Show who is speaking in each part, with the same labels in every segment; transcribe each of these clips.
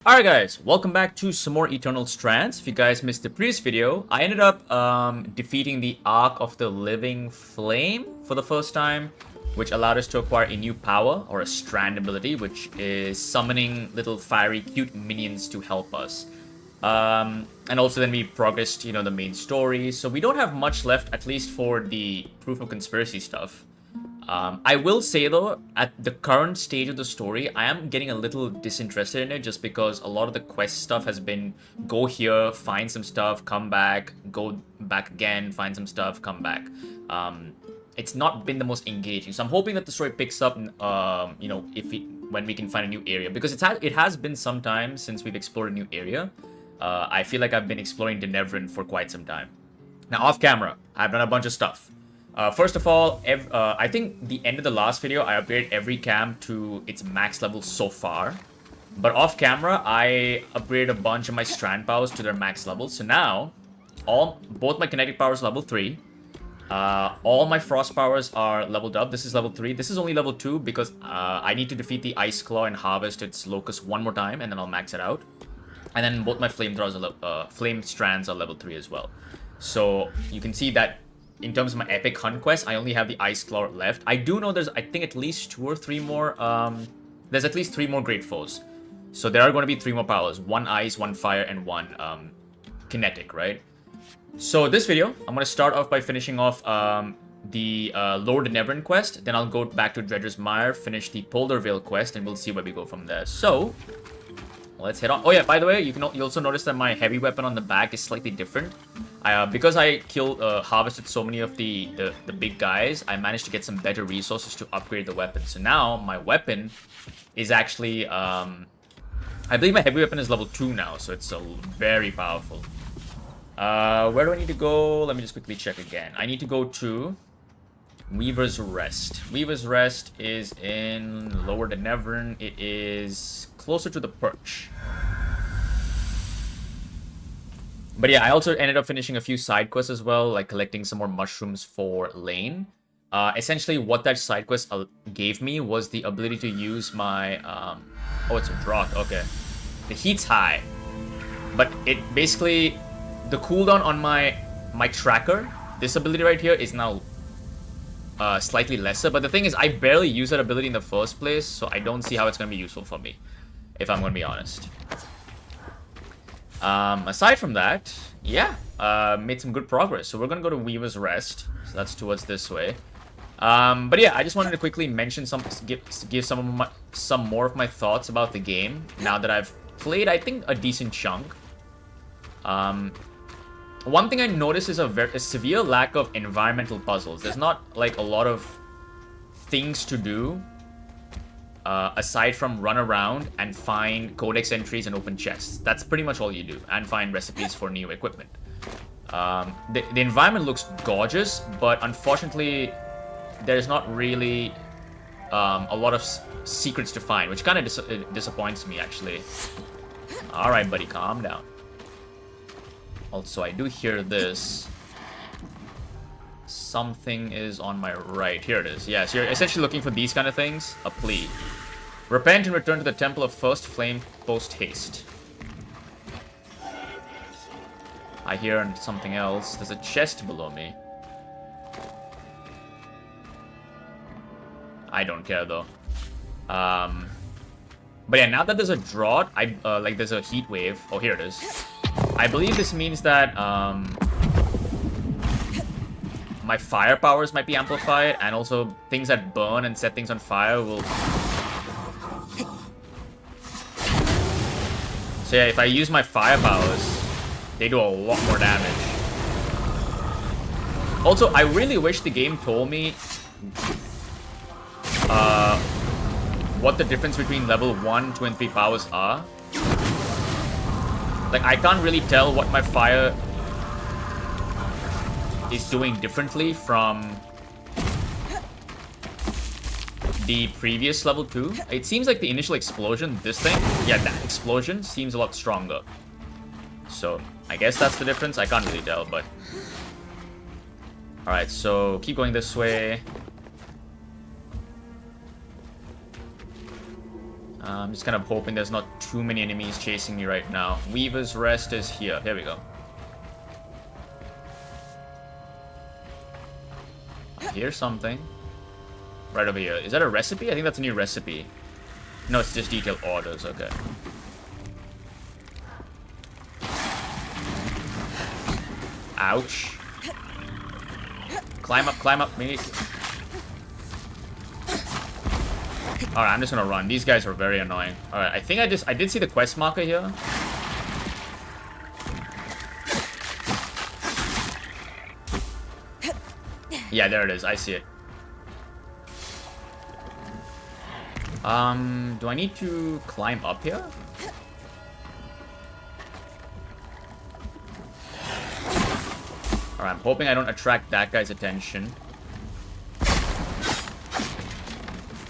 Speaker 1: Alright guys, welcome back to some more Eternal Strands. If you guys missed the previous video, I ended up defeating the Arc of the Living Flame for the first time, which allowed us to acquire a new power, or a strand ability, which is summoning little fiery cute minions to help us. And also then we progressed, the main story, so we don't have much left, at least for the Proof of Conspiracy stuff. I will say though, at the current stage of the story, I am getting a little disinterested in it just because a lot of the quest stuff has been go here, find some stuff, come back, go back again, find some stuff, come back. It's not been the most engaging, so I'm hoping that the story picks up, when we can find a new area, because it has been some time since we've explored a new area. I feel like I've been exploring Denevrin for quite some time. Now, off camera, I've done a bunch of stuff. First of all, I think the end of the last video, I upgraded every cam to its max level so far. But off camera, I upgraded a bunch of my strand powers to their max levels. So now, both my kinetic powers level 3. All my frost powers are leveled up. This is level 3. This is only level 2 because I need to defeat the Ice Claw and harvest its locust one more time, and then I'll max it out. And then both my flame strands are level 3 as well. So you can see that in terms of my epic hunt quest, I only have the Ice Claw left. I do know there's, I think, at least 2 or 3 more. There's at least 3 more Great Foes. So there are going to be 3 more powers. 1 Ice, 1 Fire, and 1 Kinetic, right? So this video, I'm going to start off by finishing off the Lord Denevrin quest. Then I'll go back to Dredger's Mire, finish the Poldervale quest, and we'll see where we go from there. So let's head on. Oh yeah, by the way, you also notice that my heavy weapon on the back is slightly different. Because I harvested so many of the big guys, I managed to get some better resources to upgrade the weapon. So now my weapon is actually, I believe my heavy weapon is level 2 now, so it's very powerful. Where do I need to go? Let me just quickly check again. I need to go to Weaver's Rest. Weaver's Rest is in Lower Denevrin. It is closer to the Perch. But yeah, I also ended up finishing a few side quests as well, like collecting some more mushrooms for Lane. Essentially, what that side quest gave me was the ability to use my... oh, it's a drought. Okay. The heat's high. But it basically... The cooldown on my tracker, this ability right here, is now slightly lesser. But the thing is, I barely use that ability in the first place, so I don't see how it's going to be useful for me, if I'm going to be honest. Aside from that, yeah, made some good progress. So we're gonna go to Weaver's Rest. So that's towards this way. But yeah, I just wanted to quickly mention give some more of my thoughts about the game now that I've played, I think, a decent chunk. One thing I noticed is a severe lack of environmental puzzles. There's not like a lot of things to do. Aside from run around and find codex entries and open chests. That's pretty much all you do. And find recipes for new equipment. The environment looks gorgeous, but unfortunately, there's not really a lot of secrets to find, which kind of disappoints me, actually. Alright, buddy, calm down. Also, I do hear this. Something is on my right. Here it is. Yeah, so you're essentially looking for these kind of things. A plea. Repent and return to the Temple of First Flame post haste. I hear something else. There's a chest below me. I don't care though. But yeah, now that there's a drought, like there's a heat wave. Oh, here it is. I believe this means that my fire powers might be amplified, and also things that burn and set things on fire will... So yeah, if I use my fire powers, they do a lot more damage. Also, I really wish the game told me what the difference between level 1, 2, and 3 powers are. Like, I can't really tell what my fire is doing differently from the previous level 2. It seems like the initial explosion, this thing, yeah, that explosion seems a lot stronger. So, I guess that's the difference. I can't really tell, but... Alright, so keep going this way. I'm just kind of hoping there's not too many enemies chasing me right now. Weaver's Rest is here. Here we go. I hear something. Right over here. Is that a recipe? I think that's a new recipe. No, it's just detailed orders. Okay. Ouch. Climb up, mate. Alright, I'm just gonna run. These guys are very annoying. Alright, I think I did see the quest marker here. Yeah, there it is. I see it. Do I need to climb up here? Alright, I'm hoping I don't attract that guy's attention.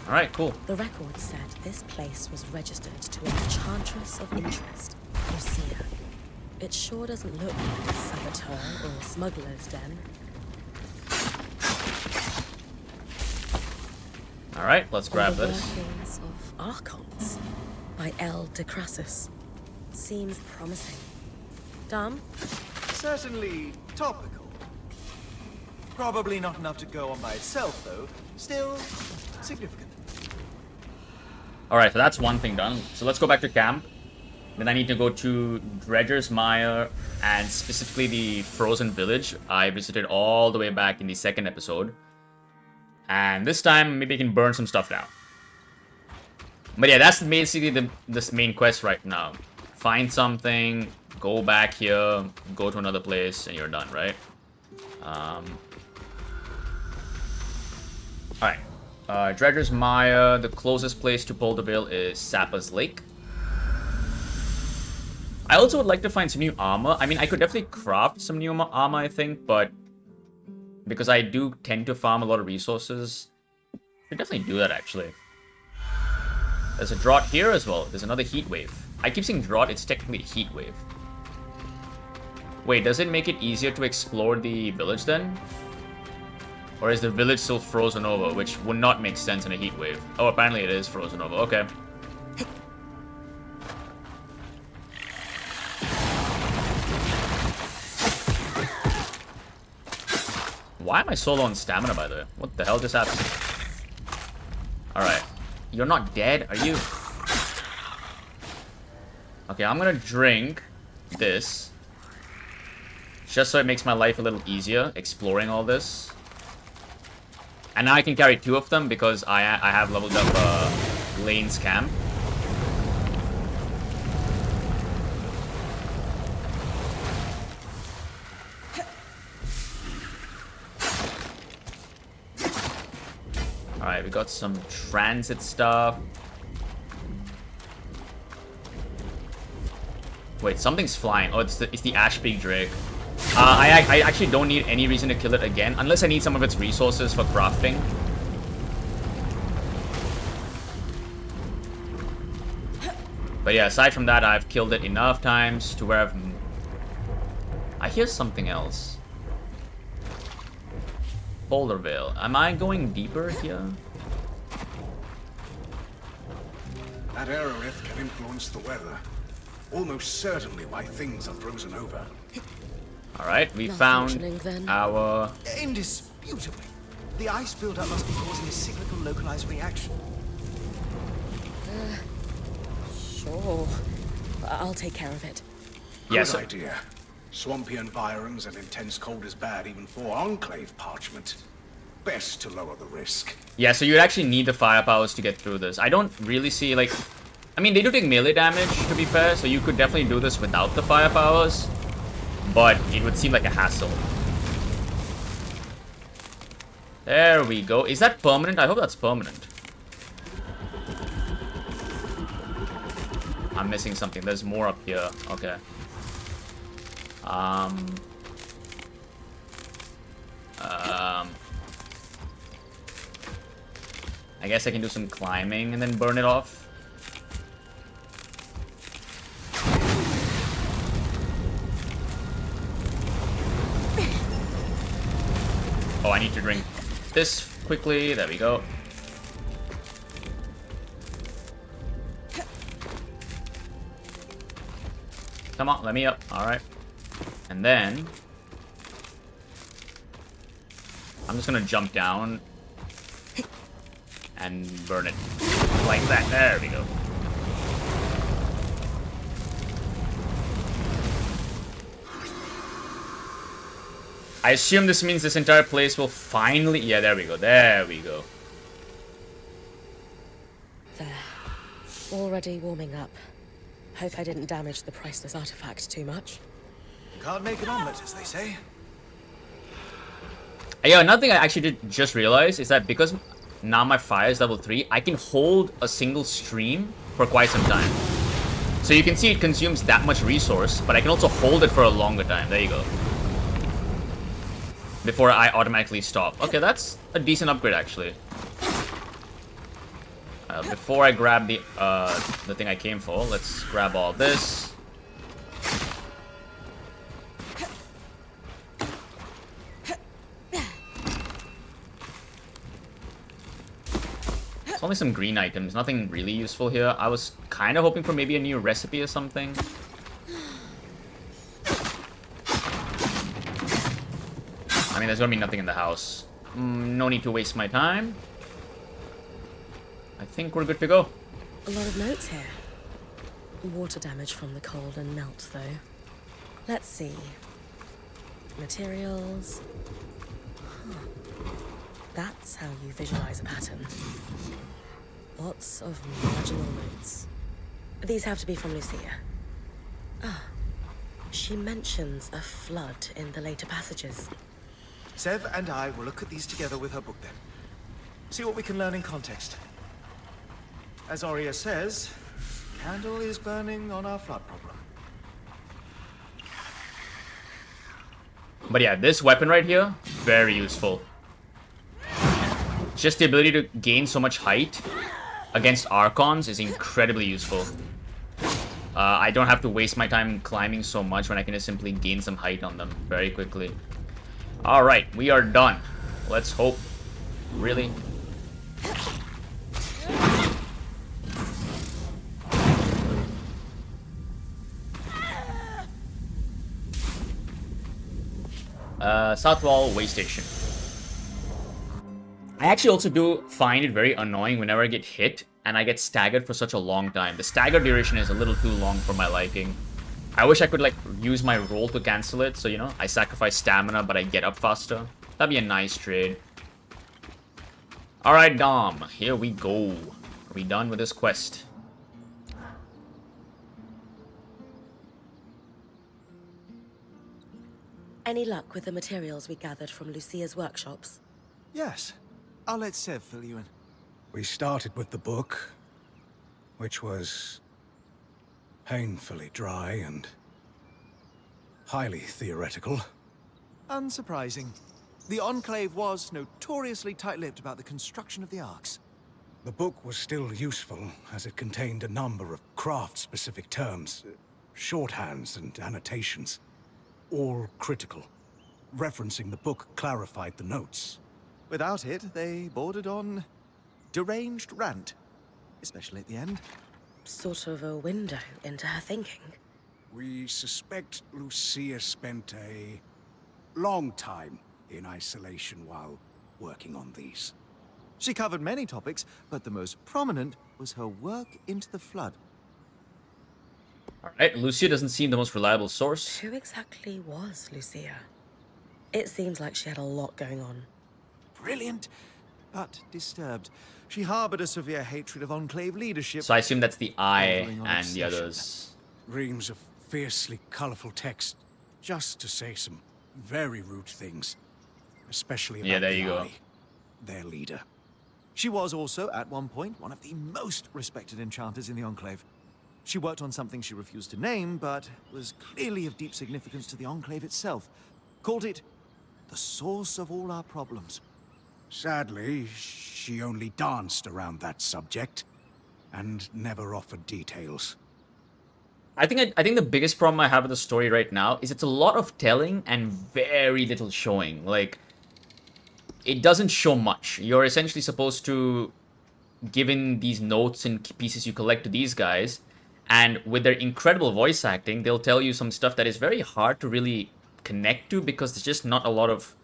Speaker 1: Alright, cool.
Speaker 2: The record said this place was registered to an enchantress of interest, Lucia. It sure doesn't look like a saboteur or a smuggler's den.
Speaker 1: Alright, let's grab
Speaker 2: The
Speaker 1: this.
Speaker 2: workings of Archons by L. de Crassus. Seems promising. Dom?
Speaker 3: Certainly topical. Probably not enough to go on by itself, though. Still significant.
Speaker 1: Alright, so that's one thing done. So let's go back to camp. Then I need to go to Dredger's Mire and specifically the Frozen Village. I visited all the way back in the second episode. And this time, maybe I can burn some stuff down. But yeah, that's basically this main quest right now. Find something, go back here, go to another place, and you're done, right? Alright. Dredger's Mire. The closest place to Polderville is Sappa's Lake. I also would like to find some new armor. I mean, I could definitely craft some new armor, I think, but because I do tend to farm a lot of resources, I could definitely do that, actually. There's a drought here as well. There's another heat wave. I keep saying drought, it's technically a heat wave. Wait, does it make it easier to explore the village then? Or is the village still frozen over, which would not make sense in a heat wave? Oh, apparently it is frozen over. Okay. Why am I so low on stamina, by the way? What the hell just happened? Alright. You're not dead, are you? Okay, I'm gonna drink this. Just so it makes my life a little easier, exploring all this. And now I can carry 2 of them because I have leveled up Lane's camp. Alright, we got some transit stuff. Wait, something's flying. Oh, it's the Ashbeak Drake. I actually don't need any reason to kill it again, unless I need some of its resources for crafting. But yeah, aside from that, I've killed it enough times to where I hear something else. Bouldervale. Am I going deeper here?
Speaker 4: That aerolith can influence the weather. Almost certainly why things are frozen over.
Speaker 1: Alright, we found our...
Speaker 3: Indisputably. The ice buildup must be causing a cyclical localized reaction.
Speaker 2: Sure. I'll take care of it.
Speaker 1: Yes.
Speaker 4: Good idea. Swampy environs and intense cold is bad even for Enclave parchment. Best to lower the risk.
Speaker 1: Yeah, so you actually need the fire powers to get through this. I don't really see, like... I mean, they do take melee damage, to be fair, so you could definitely do this without the fire powers. But it would seem like a hassle. There we go. Is that permanent? I hope that's permanent. I'm missing something. There's more up here. Okay. I guess I can do some climbing and then burn it off. Oh, I need to drink this quickly. There we go. Come on, let me up. Alright. And then... I'm just gonna jump down and burn it. Like that. There we go. I assume this means this entire place will finally... Yeah, there we go. There we go.
Speaker 2: There. Already warming up. Hope I didn't damage the priceless artifact too much.
Speaker 3: Can't make an omelet, as they say.
Speaker 1: Yeah, another thing I actually did just realize is that because now my fire is level 3, I can hold a single stream for quite some time. So you can see it consumes that much resource, but I can also hold it for a longer time. There you go. Before I automatically stop. Okay, that's a decent upgrade, actually. Before I grab the thing I came for, let's grab all this. It's only some green items, nothing really useful here. I was kind of hoping for maybe a new recipe or something. I mean, there's gonna be nothing in the house. No need to waste my time. I think we're good to go.
Speaker 2: A lot of notes here. Water damage from the cold and melt, though. Let's see. Materials. Huh. That's how you visualize a pattern. Lots of marginal notes. These have to be from Lucia. Ah. She mentions a flood in the later passages.
Speaker 3: Sev and I will look at these together with her book then. See what we can learn in context. As Aurea says, candle is burning on our flood problem.
Speaker 1: But yeah, this weapon right here, very useful. Just the ability to gain so much height against Archons is incredibly useful. I don't have to waste my time climbing so much when I can just simply gain some height on them very quickly. Alright, we are done. Let's hope. Really? South Wall Way Station. I actually also do find it very annoying whenever I get hit and I get staggered for such a long time. The stagger duration is a little too long for my liking. I wish I could like use my roll to cancel it, so you know, I sacrifice stamina but I get up faster. That'd be a nice trade. Alright, Dom, here we go. Are we done with this quest?
Speaker 2: Any luck with the materials we gathered from Lucia's workshops?
Speaker 3: Yes. I'll let Sev fill you in.
Speaker 4: We started with the book, which was painfully dry and highly theoretical.
Speaker 3: Unsurprising. The Enclave was notoriously tight-lipped about the construction of the arcs.
Speaker 4: The book was still useful, as it contained a number of craft-specific terms, shorthands and annotations, all critical. Referencing the book clarified the notes.
Speaker 3: Without it, they bordered on deranged rant, especially at the end.
Speaker 2: Sort of a window into her thinking.
Speaker 4: We suspect Lucia spent a long time in isolation while working on these.
Speaker 3: She covered many topics, but the most prominent was her work into the flood.
Speaker 1: Alright, Lucia doesn't seem the most reliable source.
Speaker 2: Who exactly was Lucia? It seems like she had a lot going on.
Speaker 3: Brilliant, but disturbed. She harbored a severe hatred of Enclave leadership.
Speaker 1: So I assume that's the eye
Speaker 3: bordering on
Speaker 1: and the
Speaker 3: obsession.
Speaker 1: others.
Speaker 4: Reams of fiercely colorful text, just to say some very rude things, especially about
Speaker 1: there
Speaker 4: the
Speaker 1: you go.
Speaker 4: Eye, their leader.
Speaker 3: She was also, at one point, one of the most respected enchanters in the Enclave. She worked on something she refused to name, but was clearly of deep significance to the Enclave itself. Called it the source of all our problems.
Speaker 4: Sadly, she only danced around that subject, and never offered details.
Speaker 1: I think the biggest problem I have with the story right now is it's a lot of telling and very little showing. Like, it doesn't show much. You're essentially supposed to give in these notes and pieces you collect to these guys, And with their incredible voice acting, they'll tell you some stuff that is very hard to really connect to because there's just not a lot of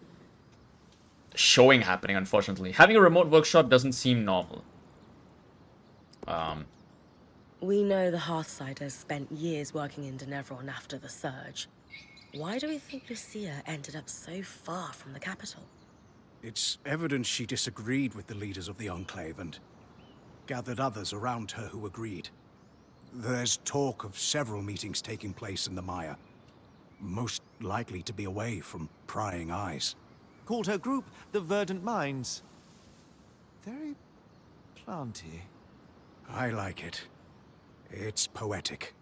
Speaker 1: showing happening, unfortunately. Having a remote workshop doesn't seem normal.
Speaker 2: We know the Hearthsiders spent years working in Denevron after the Surge. Why do we think Lucia ended up so far from the capital?
Speaker 4: It's evident she disagreed with the leaders of the Enclave and gathered others around her who agreed. There's talk of several meetings taking place in the Mire, most likely to be away from prying eyes.
Speaker 3: Called her group the Verdant Minds. Very planty.
Speaker 4: I like it. It's poetic.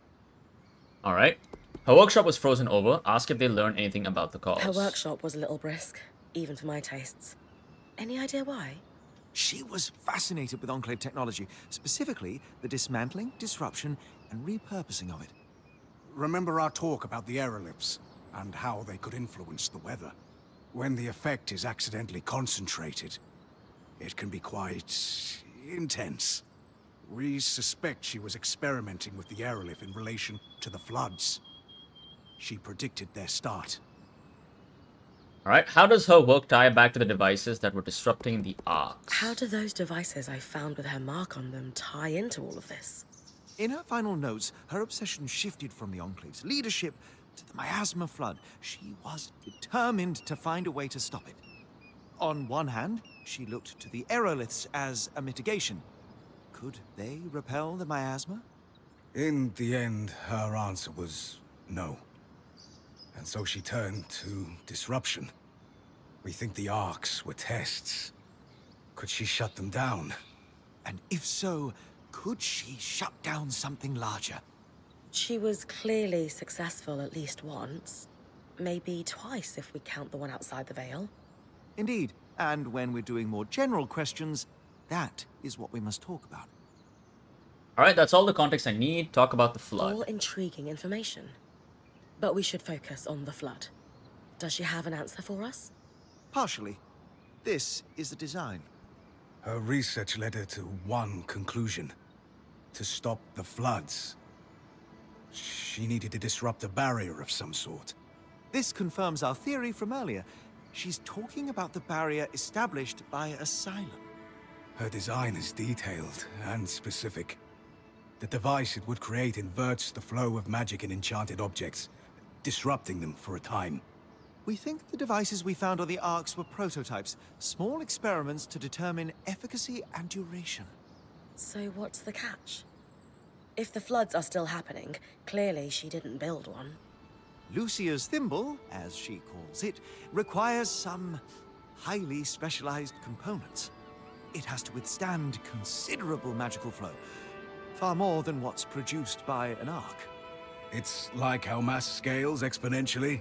Speaker 1: Alright. Her workshop was frozen over. Ask if they learned anything about the cause.
Speaker 2: Her workshop was a little brisk, even for my tastes. Any idea why?
Speaker 3: She was fascinated with Enclave technology, specifically the dismantling, disruption, and repurposing of it.
Speaker 4: Remember our talk about the aeroliths and how they could influence the weather? When the effect is accidentally concentrated, it can be quite intense. We suspect she was experimenting with the aerolith in relation to the floods. She predicted their start.
Speaker 1: Alright, how does her work tie back to the devices that were disrupting the arcs?
Speaker 2: How do those devices I found with her mark on them tie into all of this?
Speaker 3: In her final notes, her obsession shifted from the Enclave's leadership to the miasma flood. She was determined to find a way to stop it. On one hand, she looked to the aeroliths as a mitigation. Could they repel the miasma?
Speaker 4: In the end, her answer was no. And so she turned to disruption. We think the arcs were tests. Could she shut them down?
Speaker 3: And if so, could she shut down something larger?
Speaker 2: She was clearly successful at least once. Maybe twice if we count the one outside the Veil.
Speaker 3: Indeed, and when we're doing more general questions, that is what we must talk about.
Speaker 1: Alright, that's all the context I need. Talk about the flood.
Speaker 2: All intriguing information. But we should focus on the flood. Does she have an answer for us?
Speaker 3: Partially. This is the design.
Speaker 4: Her research led her to one conclusion. To stop the floods. She needed to disrupt a barrier of some sort.
Speaker 3: This confirms our theory from earlier. She's talking about the barrier established by Asylum.
Speaker 4: Her design is detailed and specific. The device it would create inverts the flow of magic in enchanted objects, disrupting them for a time.
Speaker 3: We think the devices we found on the Arks were prototypes, small experiments to determine efficacy and duration.
Speaker 2: So what's the catch? If the floods are still happening, clearly she didn't build one.
Speaker 3: Lucia's thimble, as she calls it, requires some highly specialized components. It has to withstand considerable magical flow, far more than what's produced by an arc.
Speaker 4: It's like how mass scales exponentially.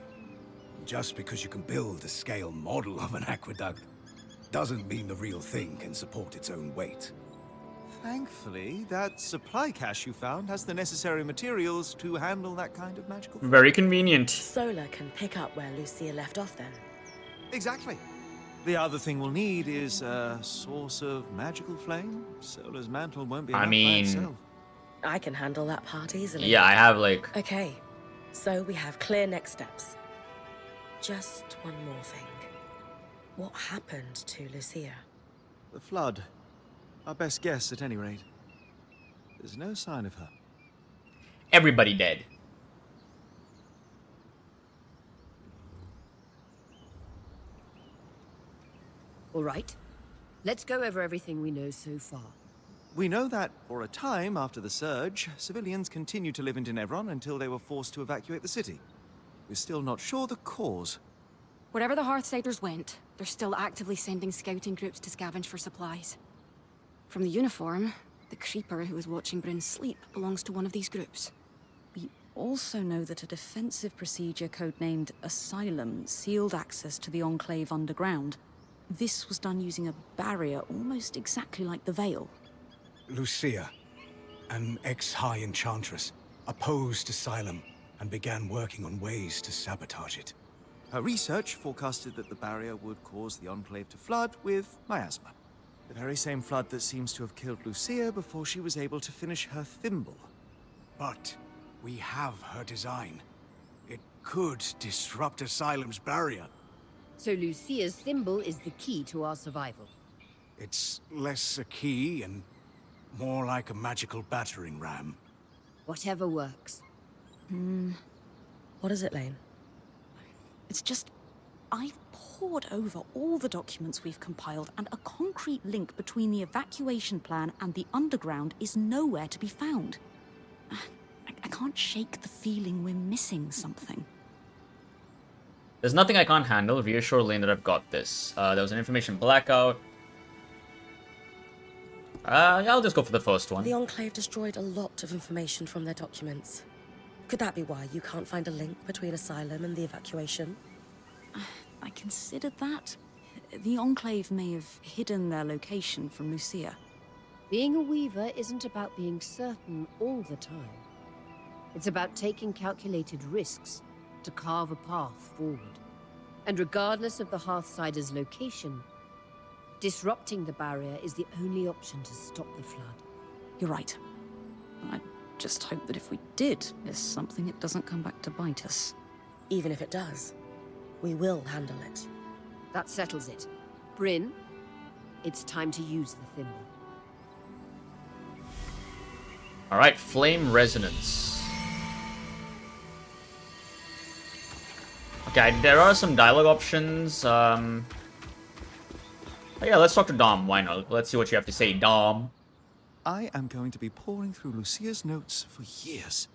Speaker 4: Just because you can build a scale model of an aqueduct doesn't mean the real thing can support its own weight.
Speaker 3: Thankfully, that supply cache you found has the necessary materials to handle that kind of magical flow.
Speaker 1: Very convenient.
Speaker 2: Solar can pick up where Lucia left off then.
Speaker 3: Exactly. The other thing we'll need is a source of magical flame. Solar's mantle won't be enough by itself.
Speaker 2: I can handle that part easily.
Speaker 1: Yeah, I have like...
Speaker 2: Okay, so we have clear next steps. Just one more thing. What happened to Lucia?
Speaker 3: The flood. Our best guess, at any rate. There's no sign of her.
Speaker 1: Everybody dead.
Speaker 5: All right. Let's go over everything we know so far.
Speaker 3: We know that, for a time after the Surge, civilians continued to live in Denevron until they were forced to evacuate the city. We're still not sure the cause.
Speaker 6: Wherever the Hearthsiders went, they're still actively sending scouting groups to scavenge for supplies. From the uniform, the creeper who was watching Bryn sleep belongs to one of these groups.
Speaker 7: We also know that a defensive procedure codenamed Asylum sealed access to the Enclave underground. This was done using a barrier almost exactly like the Veil.
Speaker 4: Lucia, an ex-high enchantress, opposed Asylum and began working on ways to sabotage it.
Speaker 3: Her research forecasted that the barrier would cause the Enclave to flood with miasma. The very same flood that seems to have killed Lucia before she was able to finish her thimble.
Speaker 4: But we have her design. It could disrupt Asylum's barrier.
Speaker 5: So Lucia's thimble is the key to our survival.
Speaker 4: It's less a key and more like a magical battering ram.
Speaker 5: Whatever works.
Speaker 2: What is it, Lane?
Speaker 7: It's just, I've pored over all the documents we've compiled, and a concrete link between the evacuation plan and the underground is nowhere to be found. I can't shake the feeling we're missing something.
Speaker 1: There's nothing I can't handle. Reassure Lane that I've got this. There was an information blackout. Yeah, I'll just go for the first one.
Speaker 2: The Enclave destroyed a lot of information from their documents. Could that be why you can't find a link between Asylum and the evacuation?
Speaker 7: I considered that. The Enclave may have hidden their location from Lucia.
Speaker 5: Being a weaver isn't about being certain all the time. It's about taking calculated risks to carve a path forward. And regardless of the Hearthsider's location, disrupting the barrier is the only option to stop the flood.
Speaker 7: You're right. I just hope that if we did miss something, it doesn't come back to bite us.
Speaker 2: Even if it does, we will handle it.
Speaker 5: That settles it. Bryn, it's time to use the thimble.
Speaker 1: Alright, Flame Resonance. Okay, there are some dialogue options. Oh yeah, let's talk to Dom. Why not? Let's see what you have to say, Dom.
Speaker 3: I am going to be poring through Lucia's notes for years.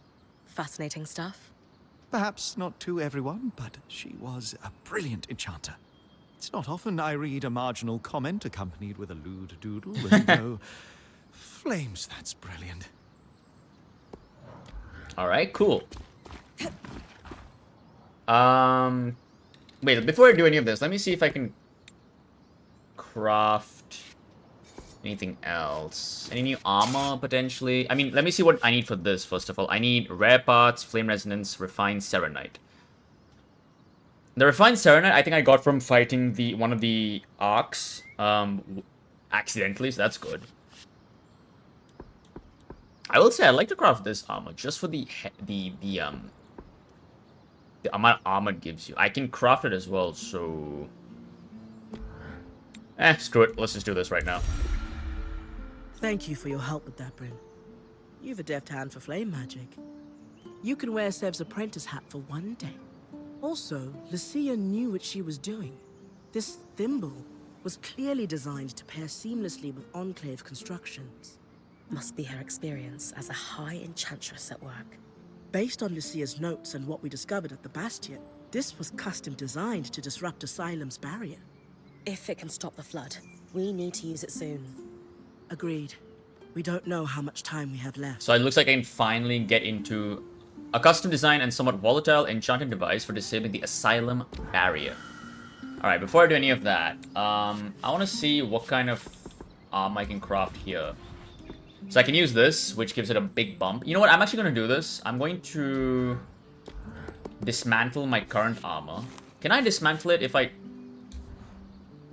Speaker 2: Fascinating stuff.
Speaker 3: Perhaps not to everyone, but she was a brilliant enchanter. It's not often I read a marginal comment accompanied with a lewd doodle and go, flames, that's brilliant.
Speaker 1: Alright, cool. Wait, before I do any of this, let me see if I can craft anything else. Any new armor, potentially? I mean, let me see what I need for this, first of all. I need rare parts, flame resonance, refined serenite. The refined serenite, I think I got from fighting one of the arcs, accidentally, so that's good. I will say I'd like to craft this armor, just for the amount of armor it gives you. I can craft it as well, so... screw it. Let's just do this right now.
Speaker 8: Thank you for your help with that, Bryn. You've a deft hand for flame magic. You can wear Sev's apprentice hat for one day. Also, Lucia knew what she was doing. This thimble was clearly designed to pair seamlessly with Enclave constructions.
Speaker 2: Must be her experience as a high enchantress at work.
Speaker 8: Based on Lucia's notes and what we discovered at the Bastion, this was custom designed to disrupt Asylum's barrier.
Speaker 2: If it can stop the flood, we need to use it soon.
Speaker 8: Agreed. We don't know how much time we have left.
Speaker 1: So it looks like I can finally get into a custom design and somewhat volatile enchanted device for disabling the Asylum barrier. Alright, before I do any of that, I want to see what kind of armor I can craft here. So I can use this, which gives it a big bump. You know what? I'm actually going to do this. I'm going to dismantle my current armor. Can I dismantle it if I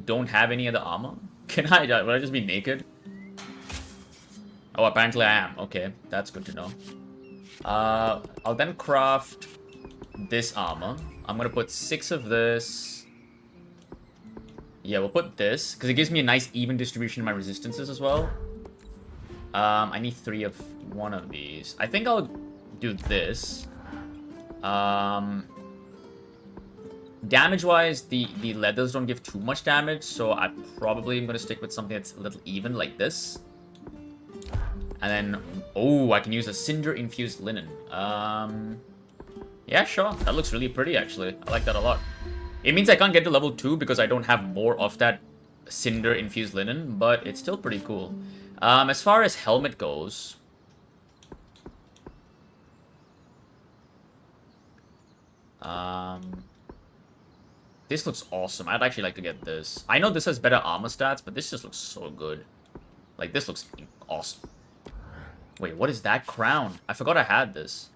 Speaker 1: don't have any other armor? Can I? Will I just be naked? Oh, apparently I am. Okay, that's good to know. I'll then craft this armor. I'm going to put 6 of this. Yeah, we'll put this, because it gives me a nice even distribution of my resistances as well. I need 3 of one of these. I think I'll do this. Damage-wise, the leathers don't give too much damage, so I probably am going to stick with something that's a little even, like this. And then, oh, I can use a cinder-infused linen. Yeah, sure. That looks really pretty, actually. I like that a lot. It means I can't get to level 2 because I don't have more of that cinder-infused linen, but it's still pretty cool. As far as helmet goes... this looks awesome. I'd actually like to get this. I know this has better armor stats, but this just looks so good. Like, this looks awesome. Wait, what is that crown? I forgot I had this.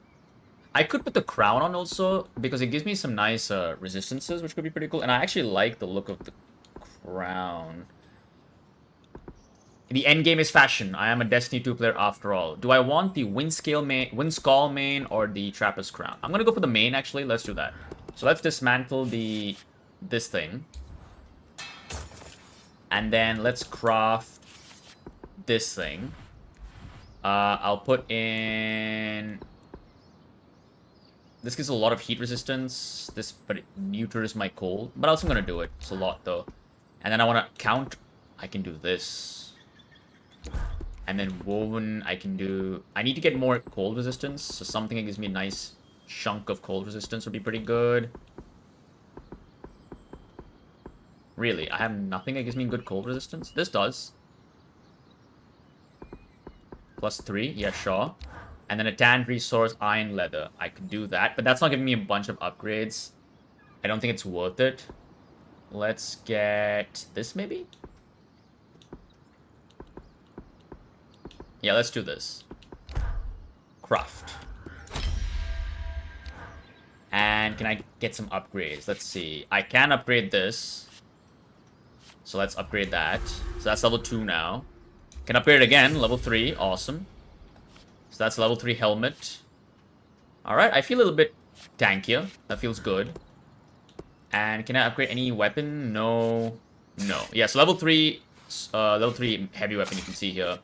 Speaker 1: I could put the crown on also, because it gives me some nice resistances, which could be pretty cool. And I actually like the look of the crown. The end game is fashion. I am a Destiny 2 player after all. Do I want the Windskull main or the Trapper's Crown? I'm gonna go for the main, actually. Let's do that. So let's dismantle this thing. And then let's craft this thing. I'll put in... This gives a lot of heat resistance. But it neuters my cold. But else I'm gonna do it. It's a lot, though. And then I want to count... I can do this. And then woven, I can do... I need to get more cold resistance. So something that gives me a nice chunk of cold resistance would be pretty good. Really, I have nothing that gives me good cold resistance? This does. +3, yeah, sure. And then a tanned resource, iron leather. I could do that, but that's not giving me a bunch of upgrades. I don't think it's worth it. Let's get this, maybe? Yeah, let's do this. Craft. And can I get some upgrades? Let's see. I can upgrade this. So let's upgrade that. So that's level 2 now. Can upgrade it again, level 3. Awesome. So that's level 3 helmet. Alright, I feel a little bit tankier. That feels good. And can I upgrade any weapon? No. No. Yeah, so level 3 heavy weapon you can see here.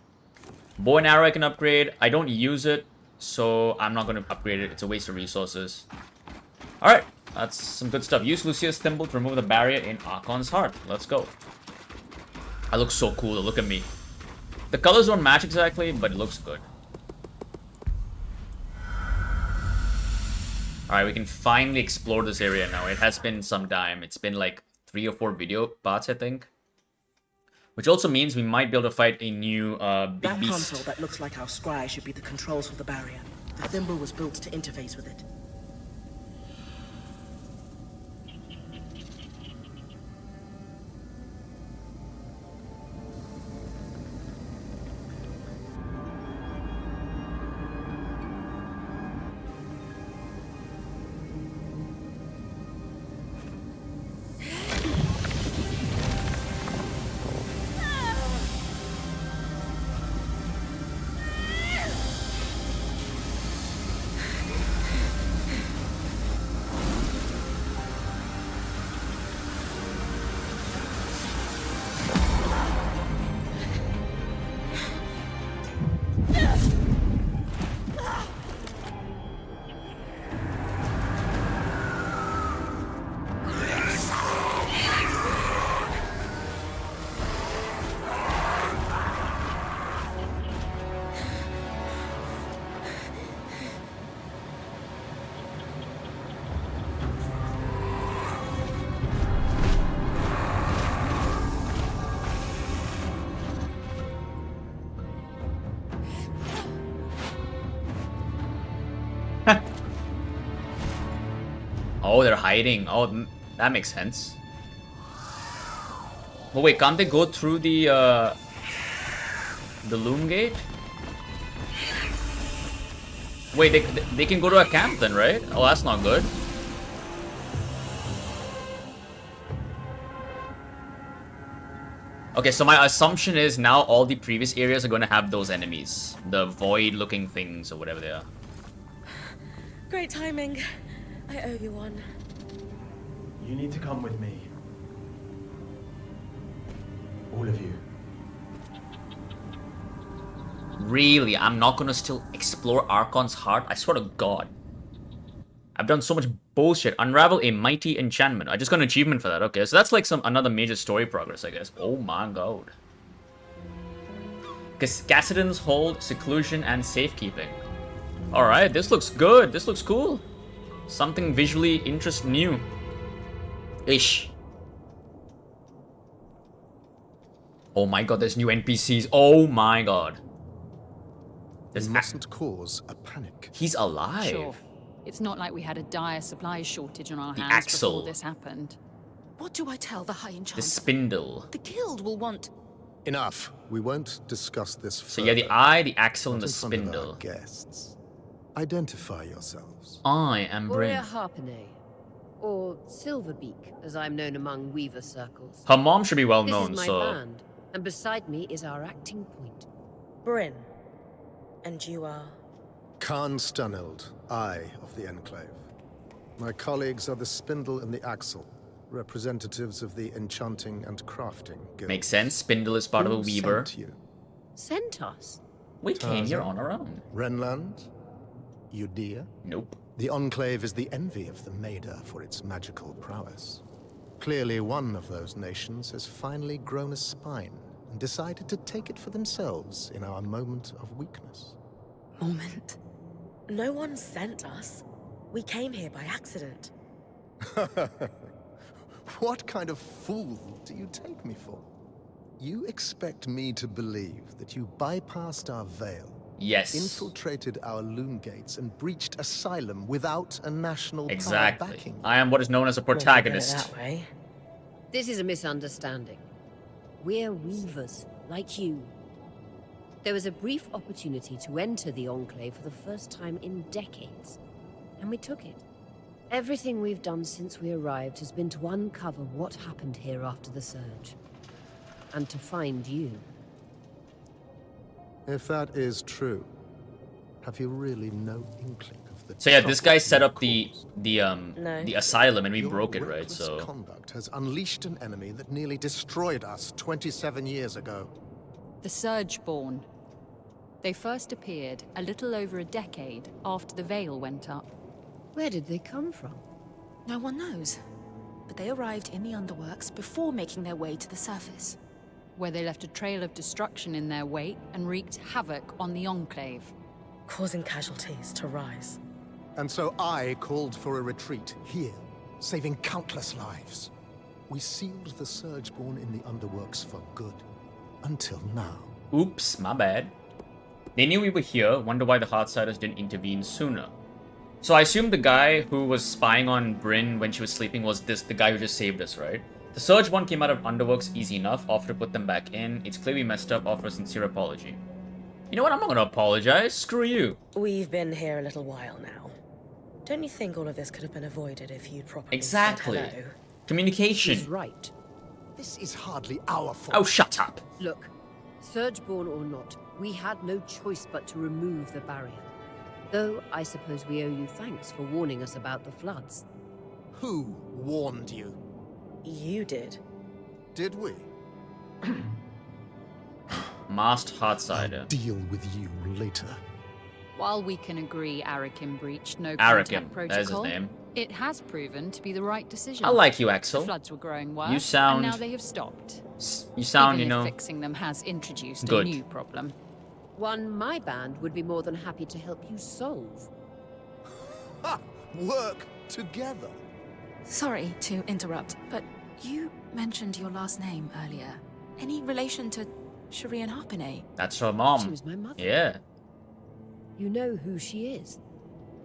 Speaker 1: Bow and arrow I can upgrade. I don't use it, so I'm not going to upgrade it. It's a waste of resources. Alright, that's some good stuff. Use Lucia's thimble to remove the barrier in Archon's heart. Let's go. I look so cool. Look at me. The colors don't match exactly, but it looks good. Alright, we can finally explore this area now. It has been some time. It's been like 3 or 4 video parts, I think. Which also means we might be able to fight a new big
Speaker 8: That
Speaker 1: beast.
Speaker 8: console that looks like our scry should be the controls for the barrier. The thimble was built to interface with it.
Speaker 1: Oh, they're hiding. Oh, that makes sense. But wait, can't they go through the loom gate? Wait, they can go to a camp then, right? Oh, that's not good. Okay, so my assumption is now all the previous areas are going to have those enemies. The void-looking things or whatever they are.
Speaker 2: Great timing. I owe you one.
Speaker 9: You need to come with me. All of you.
Speaker 1: Really? I'm not going to still explore Archon's heart? I swear to God. I've done so much bullshit. Unravel a mighty enchantment. I just got an achievement for that. Okay, so that's like another major story progress, I guess. Oh my God. Cassidan's hold, seclusion, and safekeeping. Alright, this looks good. This looks cool. Something visually new. Ish. Oh my God, there's new NPCs. Oh my God.
Speaker 10: We mustn't cause a panic.
Speaker 1: He's alive.
Speaker 6: Sure. It's not like we had a dire supplies shortage on our
Speaker 1: The
Speaker 6: hands
Speaker 1: Axle.
Speaker 6: before this happened.
Speaker 2: What do I tell the High Enchanter?
Speaker 1: The Spindle.
Speaker 2: The Guild will want...
Speaker 10: Enough. We won't discuss this further.
Speaker 1: So yeah, the eye, the Axle, and
Speaker 10: Not
Speaker 1: the
Speaker 10: in front of
Speaker 1: Spindle.
Speaker 10: our guests. Identify yourselves.
Speaker 1: I am
Speaker 5: Warrior
Speaker 1: Bryn.
Speaker 5: Harpenay, or Silverbeak, as I'm known among Weaver circles.
Speaker 1: Her mom should be well
Speaker 5: This
Speaker 1: known,
Speaker 5: is my
Speaker 1: so...
Speaker 5: band, And beside me is our acting point.
Speaker 2: Bryn. And you are?
Speaker 10: Khan Stuneld, Eye of the Enclave. My colleagues are the Spindle and the Axle, representatives of the Enchanting and Crafting Guild.
Speaker 1: Makes sense. Spindle is part of a
Speaker 10: Who
Speaker 1: weaver.
Speaker 10: sent you?
Speaker 5: Sent us?
Speaker 1: We came here
Speaker 10: Tarzan?
Speaker 1: on our own.
Speaker 10: Renland? Udea?
Speaker 1: Nope.
Speaker 10: The Enclave is the envy of the Maida for its magical prowess. Clearly one of those nations has finally grown a spine and decided to take it for themselves in our moment of weakness.
Speaker 7: Moment.
Speaker 2: No one sent us. We came here by accident.
Speaker 10: What kind of fool do you take me for? You expect me to believe that you bypassed our veil,
Speaker 1: Yes.
Speaker 10: infiltrated our loom gates, and breached asylum without a national power
Speaker 1: Exactly.
Speaker 10: backing?
Speaker 1: I am what is known as a
Speaker 2: When you put it
Speaker 1: protagonist.
Speaker 2: that way.
Speaker 5: This is a misunderstanding. We're weavers, like you. There was a brief opportunity to enter the Enclave for the first time in decades, and we took it. Everything we've done since we arrived has been to uncover what happened here after the Surge. And to find you.
Speaker 10: If that is true, have you really no inkling of the
Speaker 1: So yeah, this guy set up
Speaker 10: caused?
Speaker 1: the asylum and we
Speaker 10: Your
Speaker 1: broke it, right?
Speaker 10: reckless
Speaker 1: So
Speaker 10: conduct has unleashed an enemy that nearly destroyed us 27 years ago.
Speaker 11: The Surgeborn. They first appeared a little over a decade after the veil went up.
Speaker 5: Where did they come from?
Speaker 7: No one knows. But they arrived in the underworks before making their way to the surface.
Speaker 11: Where they left a trail of destruction in their wake and wreaked havoc on the Enclave.
Speaker 2: Causing casualties to rise.
Speaker 10: And so I called for a retreat here, saving countless lives. We sealed the Surgeborn in the underworks for good. Until now.
Speaker 1: oops, my bad. They knew we were here, wonder why the Heartsiders didn't intervene sooner. So I assume the guy who was spying on Bryn when she was sleeping was the guy who just saved us, right? The Surgeborn came out of Underworks easy enough, offered to put them back in. It's clearly messed up, offer a sincere apology. You know what, I'm not gonna apologize, screw you.
Speaker 2: We've been here a little while now. Don't you think all of this could have been avoided if you'd properly
Speaker 1: Exactly.
Speaker 2: said hello?
Speaker 1: Communication.
Speaker 5: She's right.
Speaker 10: This is hardly our fault.
Speaker 1: Oh, shut up.
Speaker 5: Look, Surgeborn or not, we had no choice but to remove the barrier. Though I suppose we owe you thanks for warning us about the floods.
Speaker 10: Who warned you?
Speaker 2: You did.
Speaker 10: Did we?
Speaker 1: Masked
Speaker 10: I'll
Speaker 1: Heartsider.
Speaker 10: deal with you later.
Speaker 11: While we can agree Arakim breached no
Speaker 1: Arakim,
Speaker 11: contact
Speaker 1: that is his
Speaker 11: protocol,
Speaker 1: name.
Speaker 11: it has proven to be the right decision.
Speaker 1: I like you,
Speaker 11: The
Speaker 1: Axel.
Speaker 11: floods were growing worse,
Speaker 1: You sound-
Speaker 11: and now they have stopped.
Speaker 1: You sound,
Speaker 11: Even
Speaker 1: you
Speaker 11: if
Speaker 1: know,
Speaker 11: fixing them has introduced
Speaker 1: good.
Speaker 11: a new problem.
Speaker 5: One my band would be more than happy to help you solve.
Speaker 10: Ha! Work together.
Speaker 7: Sorry to interrupt, but you mentioned your last name earlier. Any relation to Shireen Harpinay?
Speaker 1: that's her
Speaker 5: She
Speaker 1: mom.
Speaker 5: was my mother.
Speaker 1: Yeah.
Speaker 5: You know who she is.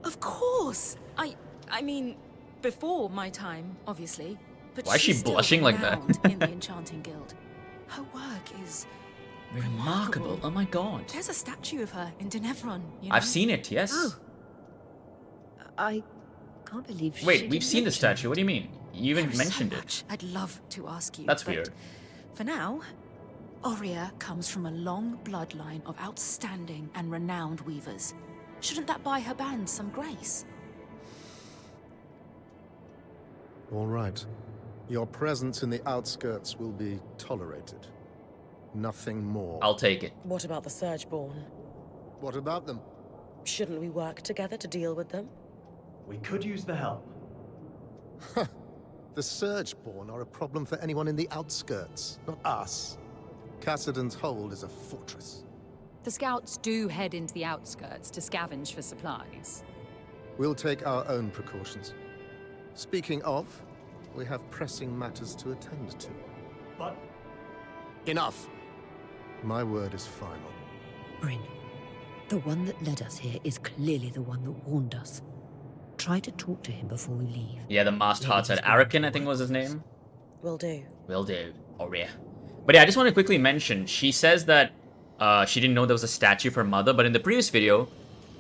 Speaker 7: Of course! I mean, before my time, obviously. But
Speaker 1: Why is she
Speaker 7: she's still
Speaker 1: blushing like that?
Speaker 7: renowned in the Enchanting Guild. Her work is
Speaker 1: Remarkable. Oh my god.
Speaker 7: There's a statue of her in Denevron, you know?
Speaker 1: I've seen it, yes.
Speaker 5: Oh. I can't believe she
Speaker 1: Wait,
Speaker 5: didn't
Speaker 1: we've seen the
Speaker 5: mention
Speaker 1: statue. What do you mean? You even
Speaker 7: There is
Speaker 1: mentioned
Speaker 7: so
Speaker 1: it.
Speaker 7: much I'd love to ask you.
Speaker 1: That's
Speaker 7: but
Speaker 1: weird.
Speaker 7: For now, Aurea comes from a long bloodline of outstanding and renowned weavers. Shouldn't that buy her band some grace?
Speaker 10: All right. Your presence in the outskirts will be tolerated. Nothing more.
Speaker 1: I'll take it.
Speaker 2: What about the Surgeborn?
Speaker 10: What about them?
Speaker 2: Shouldn't we work together to deal with them?
Speaker 9: We could use the help.
Speaker 10: The Surgeborn are a problem for anyone in the outskirts, not us. Cassidan's hold is a fortress.
Speaker 11: The scouts do head into the outskirts to scavenge for supplies.
Speaker 10: We'll take our own precautions. Speaking of, we have pressing matters to attend to.
Speaker 9: But
Speaker 10: Enough! My word is final.
Speaker 5: Bryn, the one that led us here is clearly the one that warned us. Try to talk to him before we leave.
Speaker 1: Yeah, the masked
Speaker 5: Maybe
Speaker 1: Heartsider.
Speaker 5: he's going
Speaker 1: Arakin,
Speaker 5: to
Speaker 1: I think was his name.
Speaker 2: Will do.
Speaker 1: Will do. Oh, yeah. But yeah, I just want to quickly mention, she says that she didn't know there was a statue of her mother, but in the previous video,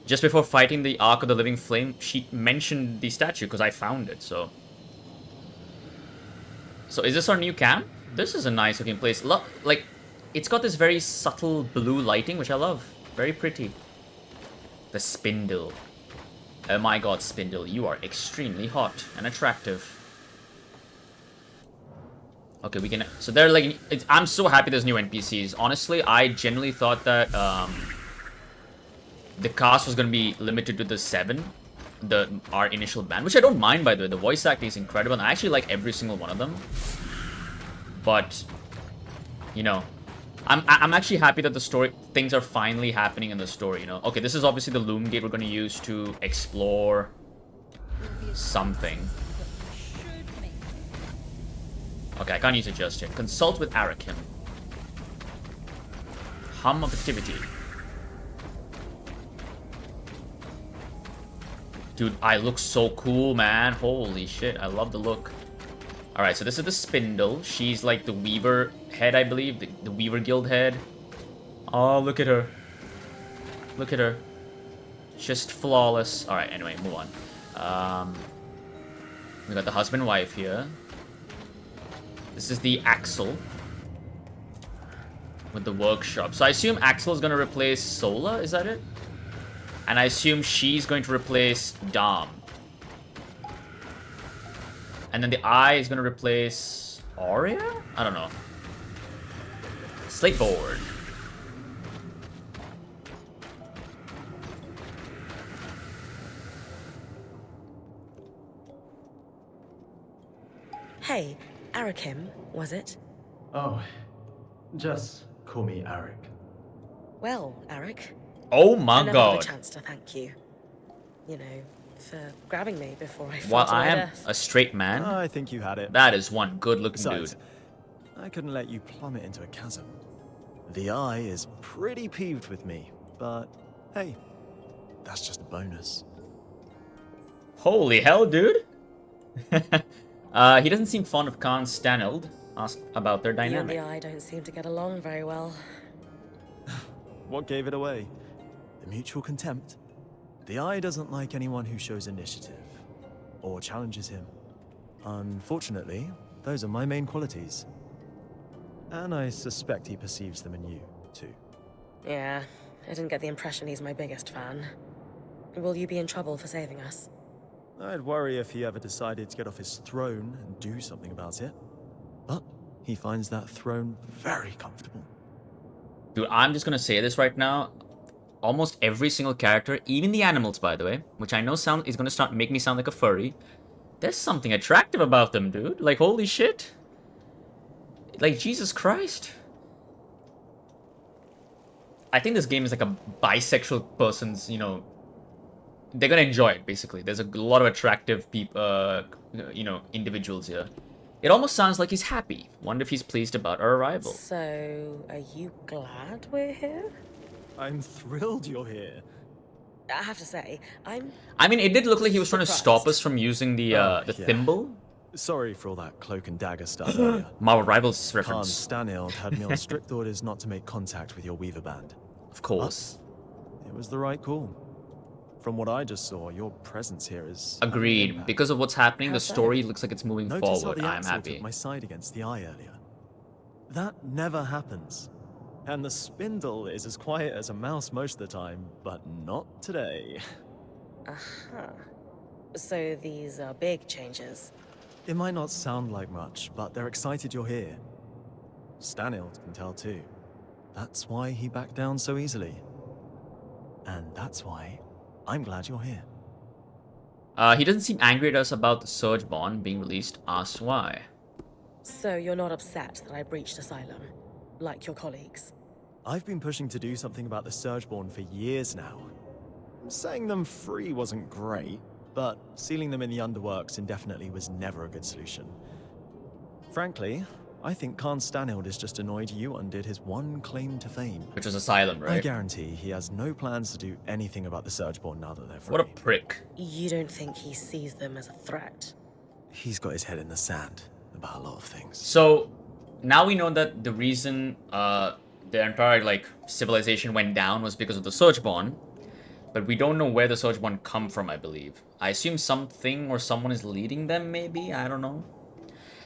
Speaker 1: just before fighting the Ark of the Living Flame, she mentioned the statue because I found it, so... So is this our new camp? This is a nice looking place. Look, like, it's got this very subtle blue lighting, which I love. Very pretty. The Spindle. Oh my god, Spindle, you are extremely hot and attractive. Okay, we can... So they're like... I'm so happy there's new NPCs. Honestly, I genuinely thought that the cast was going to be limited to the 7. Our initial band. Which I don't mind, by the way. The voice acting is incredible. And I actually like every single one of them. But, you know... I'm actually happy that the story... Things are finally happening in the story, you know? Okay, this is obviously the Loom Gate we're going to use to explore something. Okay, I can't use it just yet. Consult with Arakim. Hum of activity. Dude, I look so cool, man. Holy shit, I love the look. Alright, so this is the Spindle. She's like the Weaver head, I believe. The Weaver Guild head. Oh, look at her. Look at her. Just flawless. Alright, anyway, move on. We got the husband-wife here. This is the Axel. With the workshop. So I assume Axel is going to replace Sola, is that it? And I assume she's going to replace Dom. And then the Eye is going to replace Aria? I don't know. Slate board.
Speaker 2: Hey, Arakim, was it?
Speaker 9: Oh, just call me Arik.
Speaker 2: Well, Arik.
Speaker 1: Oh my
Speaker 2: I never got
Speaker 1: god.
Speaker 2: a chance to thank you. You know, for grabbing me before I fell
Speaker 1: While
Speaker 2: to my
Speaker 1: I am
Speaker 2: death.
Speaker 1: a straight man,
Speaker 3: I think you had it.
Speaker 1: that is one good looking
Speaker 3: Besides,
Speaker 1: dude.
Speaker 3: I couldn't let you plummet into a chasm. The Eye is pretty peeved with me, but hey, that's just a bonus.
Speaker 1: Holy hell, dude. He doesn't seem fond of Khan Stanild. Ask about their
Speaker 2: You and
Speaker 1: dynamic.
Speaker 2: the Eye don't seem to get along very well.
Speaker 3: What gave it away? The mutual contempt. The Eye doesn't like anyone who shows initiative or challenges him. Unfortunately, those are my main qualities. And I suspect he perceives them in you, too.
Speaker 2: Yeah, I didn't get the impression he's my biggest fan. Will you be in trouble for saving us?
Speaker 3: I'd worry if he ever decided to get off his throne and do something about it. But he finds that throne very comfortable.
Speaker 1: Dude, I'm just gonna say this right now. Almost every single character, even the animals, by the way, which I know is gonna start make me sound like a furry. There's something attractive about them, dude. Like, holy shit. Like, Jesus Christ. I think this game is like a bisexual person's, you know... They're gonna enjoy it, basically. There's a lot of attractive people, you know, individuals here. It almost sounds like he's happy. Wonder if he's pleased about our arrival.
Speaker 2: So, are you glad we're here?
Speaker 3: I'm thrilled you're here.
Speaker 2: I have to say,
Speaker 1: I mean, it did look like he was trying to stop us from using the
Speaker 3: Yeah.
Speaker 1: thimble.
Speaker 3: Sorry for all that cloak and dagger stuff earlier.
Speaker 1: Marvel Rivals
Speaker 3: Khan
Speaker 1: reference.
Speaker 3: Stanild had me on strict orders not to make contact with your Weaver band.
Speaker 1: Of course.
Speaker 3: It was the right call. From what I just saw, your presence here is...
Speaker 1: Agreed. Because of what's happening, the
Speaker 2: How's that?
Speaker 1: story looks like it's moving
Speaker 3: Notice how
Speaker 1: forward.
Speaker 3: the
Speaker 1: I'm
Speaker 3: Axel
Speaker 1: happy.
Speaker 3: took my side against the Eye earlier. That never happens. And the Spindle is as quiet as a mouse most of the time, but not today.
Speaker 2: uh-huh. So these are big changes.
Speaker 3: It might not sound like much, but they're excited you're here. Stanild can tell too. That's why he backed down so easily. And that's why I'm glad you're here.
Speaker 1: He doesn't seem angry at us about the Surgeborn being released. Ask why.
Speaker 2: So you're not upset that I breached Asylum, like your colleagues?
Speaker 3: I've been pushing to do something about the Surgeborn for years now. Setting them free wasn't great, but sealing them in the underworks indefinitely was never a good solution. Frankly, I think Khan Stanild is just annoyed you undid his one claim to fame.
Speaker 1: Which was Asylum,
Speaker 3: I
Speaker 1: right?
Speaker 3: guarantee he has no plans to do anything about the Surgeborn now that they're free.
Speaker 1: What a prick.
Speaker 2: You don't think he sees them as a threat?
Speaker 3: He's got his head in the sand about a lot of things.
Speaker 1: So, now we know that the reason the entire, like, civilization went down was because of the Surgeborn. But we don't know where the Surgeborn come from, I believe. I assume something or someone is leading them, maybe? I don't know.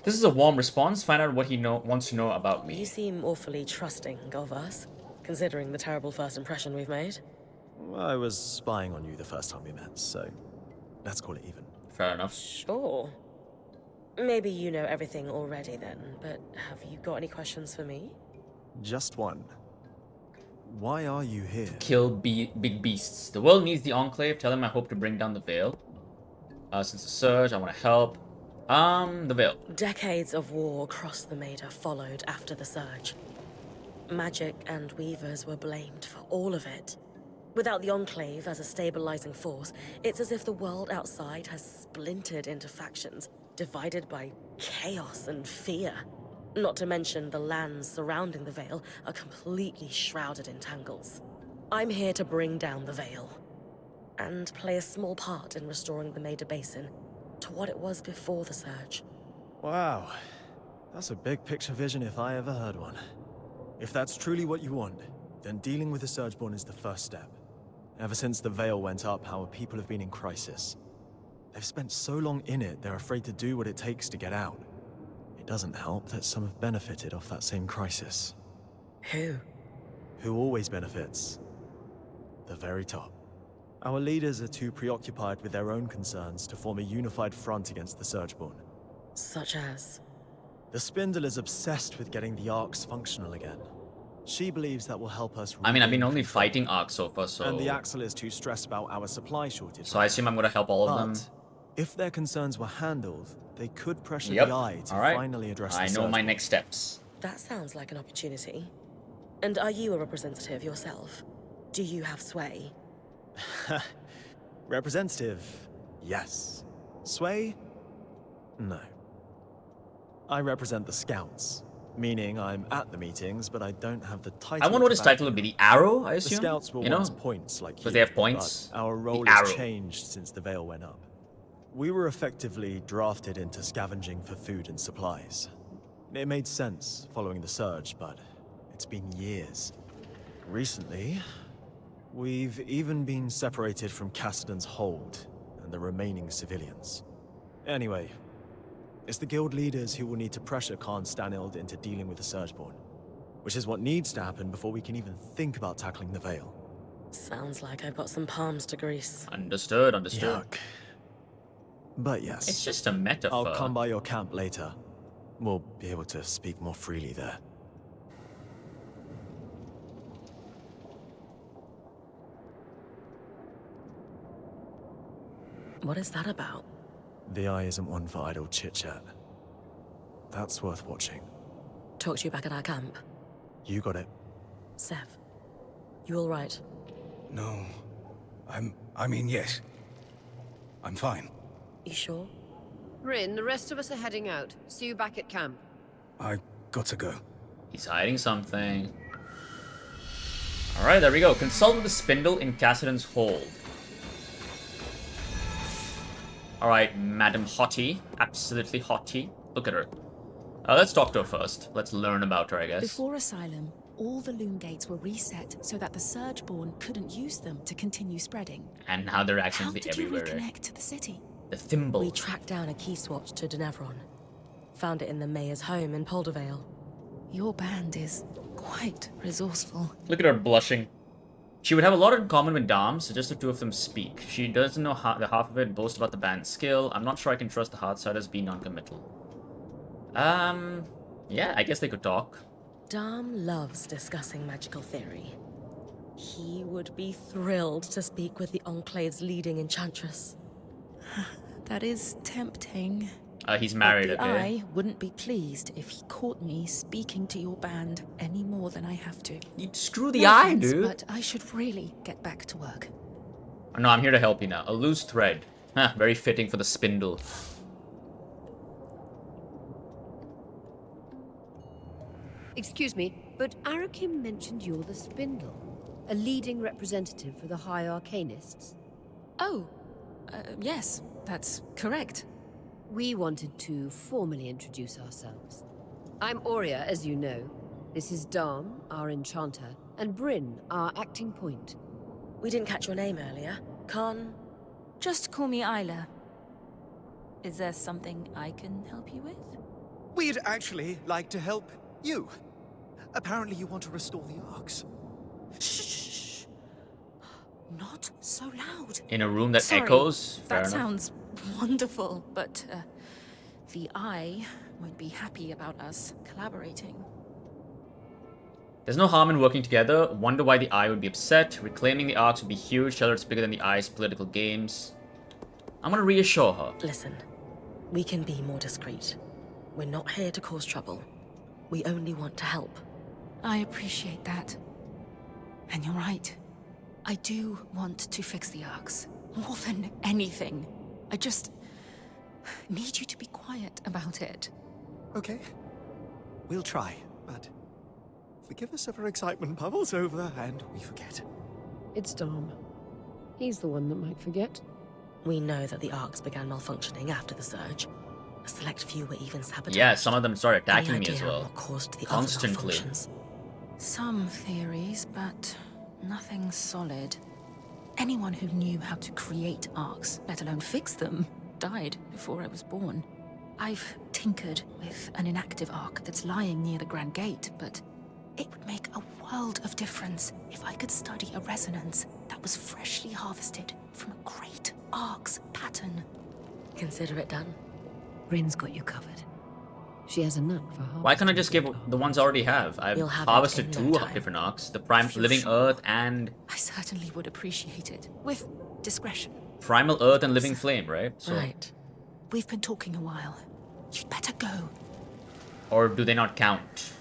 Speaker 1: This is a warm response. Find out what he wants to know about me.
Speaker 2: You seem awfully trusting of us, considering the terrible first impression we've made.
Speaker 9: I was spying on you the first time we met, so let's call it even.
Speaker 1: Fair enough.
Speaker 2: Sure. Maybe you know everything already then, but have you got any questions for me?
Speaker 9: Just one. Why are you here?
Speaker 1: Kill big beasts. The world needs the Enclave. Tell him I hope to bring down the Veil. Since the Surge, I want to help. The Veil.
Speaker 2: Decades of war across the Maida followed after the Surge. Magic and Weavers were blamed for all of it. Without the Enclave as a stabilizing force, it's as if the world outside has splintered into factions, divided by chaos and fear. Not to mention the lands surrounding the Veil are completely shrouded in tangles. I'm here to bring down the Veil, and play a small part in restoring the Maida Basin to what it was before the Surge.
Speaker 9: Wow. That's a big picture vision if I ever heard one. If that's truly what you want, then dealing with the Surgeborn is the first step. Ever since the Veil went up, our people have been in crisis. They've spent so long in it, they're afraid to do what it takes to get out. It doesn't help that some have benefited off that same crisis.
Speaker 2: Who?
Speaker 9: Who always benefits? The very top. Our leaders are too preoccupied with their own concerns to form a unified front against the Surgeborn.
Speaker 2: Such as?
Speaker 9: The Spindle is obsessed with getting the Arcs functional again. She believes that will help us.
Speaker 1: I mean, I've been only fighting Ark so far, so...
Speaker 9: And the Axle is too stressed about our supply shortage.
Speaker 1: So I assume I'm gonna help all of them.
Speaker 9: If their concerns were handled, they could pressure
Speaker 1: Yep.
Speaker 9: the Eye to finally address the
Speaker 1: I know my
Speaker 9: Surgeborn.
Speaker 1: next steps.
Speaker 2: That sounds like an opportunity. And are you a representative yourself? Do you have sway?
Speaker 9: Representative, yes. Sway? No. I represent the Scouts, meaning I'm at the meetings, but I don't have the title.
Speaker 1: I wonder what his title would be. The Arrow, I
Speaker 9: The
Speaker 1: assume?
Speaker 9: Scouts were
Speaker 1: you know?
Speaker 9: once points like you.
Speaker 1: Because they have points.
Speaker 9: But our role
Speaker 1: The
Speaker 9: has
Speaker 1: Arrow.
Speaker 9: changed since the Veil went up. We were effectively drafted into scavenging for food and supplies. It made sense following the Surge, but it's been years. Recently, we've even been separated from Cassidan's hold and the remaining civilians. Anyway, it's the guild leaders who will need to pressure Khan Stanild into dealing with the Surgeborn, which is what needs to happen before we can even think about tackling the Veil.
Speaker 2: Sounds like I've got some palms to grease.
Speaker 1: Understood, understood.
Speaker 9: Yuck. But yes.
Speaker 1: It's just a metaphor.
Speaker 9: I'll come by your camp later. We'll be able to speak more freely there.
Speaker 2: What is that about?
Speaker 9: The Eye isn't one for idle chit-chat. That's worth watching.
Speaker 2: Talk to you back at our camp.
Speaker 9: You got it.
Speaker 2: Sev, you all right?
Speaker 4: No. I mean, yes. I'm fine.
Speaker 2: You sure?
Speaker 5: Rin, the rest of us are heading out. See you back at camp.
Speaker 4: I got to go.
Speaker 1: He's hiding something. Alright, there we go. Consult with the Spindle in Cassidan's hold. Alright, Madam Hottie. Absolutely Hottie. Look at her. Let's talk to her first. Let's learn about her, I guess.
Speaker 12: Before Asylum, all the loom gates were reset so that the Surgeborn couldn't use them to continue spreading.
Speaker 1: And now they're
Speaker 12: How
Speaker 1: accidentally
Speaker 12: did you
Speaker 1: everywhere.
Speaker 12: reconnect to the city?
Speaker 1: The thimble.
Speaker 2: We tracked down a key swatch to Denevron. Found it in the mayor's home in Poldervale.
Speaker 12: Your band is quite resourceful.
Speaker 1: Look at her blushing. She would have a lot in common with Dom, so just the two of them speak. She doesn't know the half of it, boast about the band's skill. I'm not sure I can trust the Hardsiders being non-committal. Yeah, I guess they could talk.
Speaker 2: Dom loves discussing magical theory. He would be thrilled to speak with the Enclave's leading enchantress.
Speaker 12: That is tempting.
Speaker 1: He's married,
Speaker 12: But the
Speaker 1: okay?
Speaker 12: Eye wouldn't be pleased if he caught me speaking to your band any more than I have to.
Speaker 1: You'd screw the
Speaker 12: No
Speaker 1: eye,
Speaker 12: offense,
Speaker 1: dude.
Speaker 12: But I should really get back to work.
Speaker 1: No, I'm here to help you now. A loose thread. Huh, very fitting for the Spindle.
Speaker 5: Excuse me, but Arakim mentioned you're the Spindle, a leading representative for the High Arcanists.
Speaker 12: Oh, yes, that's correct.
Speaker 5: We wanted to formally introduce ourselves. I'm Aurea, as you know. This is Dom, our enchanter, and Bryn, our acting point.
Speaker 2: We didn't catch your name earlier. Khan?
Speaker 12: Just call me Isla. Is there something I can help you with?
Speaker 3: We'd actually like to help you. Apparently you want to restore the arcs.
Speaker 12: Shh. Not so loud.
Speaker 1: In a room that
Speaker 12: Sorry,
Speaker 1: echoes? Fair
Speaker 12: that
Speaker 1: enough.
Speaker 12: sounds wonderful, but the Eye won't be happy about us collaborating.
Speaker 1: There's no harm in working together. Wonder why the Eye would be upset. Reclaiming the arcs would be huge. Tell her it's bigger than the Eye's political games. I'm gonna reassure her.
Speaker 2: Listen, we can be more discreet. We're not here to cause trouble. We only want to help.
Speaker 12: I appreciate that. And you're right. I do want to fix the arcs. More than anything. I just need you to be quiet about it.
Speaker 3: Okay. We'll try, but forgive us if our excitement bubbles over and we forget.
Speaker 5: It's Dom. He's the one that might forget.
Speaker 2: We know that the arcs began malfunctioning after the surge. A select few were even sabotaged.
Speaker 1: Yeah, some of them started attacking me
Speaker 2: Any
Speaker 1: as
Speaker 2: idea
Speaker 1: well.
Speaker 2: what caused the
Speaker 1: Constantly.
Speaker 2: other malfunctions?
Speaker 12: Some theories, but nothing solid. Anyone who knew how to create arcs, let alone fix them, died before I was born. I've tinkered with an inactive arc that's lying near the Grand Gate, but it would make a world of difference if I could study a resonance that was freshly harvested from a great arc's pattern.
Speaker 2: Consider it done.
Speaker 5: Bryn's got you covered. She has a knack for harvesting.
Speaker 1: Why can't I just give the ones I already have? I've
Speaker 2: You'll have
Speaker 1: harvested
Speaker 2: it in no
Speaker 1: two
Speaker 2: time.
Speaker 1: different arcs. The Prime
Speaker 12: If you're
Speaker 1: Living
Speaker 12: sure.
Speaker 1: Earth and...
Speaker 12: I certainly would appreciate it, with discretion.
Speaker 1: Primal Earth and Living Flame, right? So,
Speaker 2: Right.
Speaker 12: We've been talking a while. You'd better go.
Speaker 1: or do they not count?